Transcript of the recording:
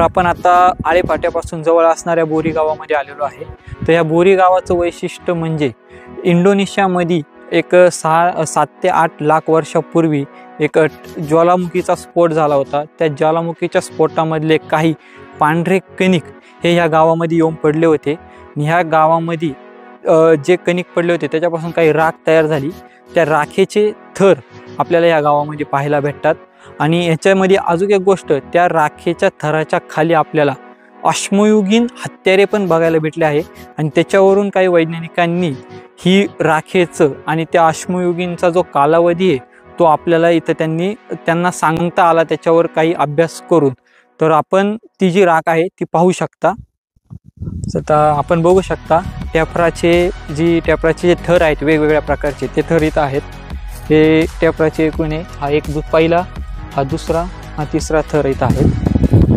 तर आपण आता आळेफाट्यापासून जवळ असणाऱ्या बोरी गावामध्ये आलेलो आहे। तर या बोरी गावाचं वैशिष्ट्य म्हणजे इंडोनेशियामध्ये एक 7 ते 8 लाख वर्षापूर्वी एक ज्वालामुखीचा स्फोट झाला होता। त्या ज्वालामुखीच्या स्फोटामधले काही पांढरे कणिक हे ह्या गावामध्ये येऊन पडले होते आणि ह्या गावामध्ये जे कणिक पडले होते त्याच्यापासून काही राख तयार झाली। त्या राखेचे थर आपल्याला या गावामध्ये पाहायला भेटतात आणि याच्यामध्ये अजून एक गोष्ट, त्या राखेच्या थराच्या खाली आपल्याला अश्मयुगीन हत्यारे पण बघायला भेटले आहे आणि त्याच्यावरून काही वैज्ञानिकांनी ही राखेचं आणि त्या अश्मयुगीनचा जो कालावधी आहे तो आपल्याला इथं त्यांना सांगता आला त्याच्यावर काही अभ्यास करून। तर आपण ती जी राख आहे ती पाहू शकता। आता आपण बघू शकता टेफराचे जे थर आहेत वेगवेगळ्या प्रकारचे ते थर इथं आहेत। हे टेफराचे एकूण हा एक पहिला, हा दुसरा, हा तिसरा थर इथं आहेत।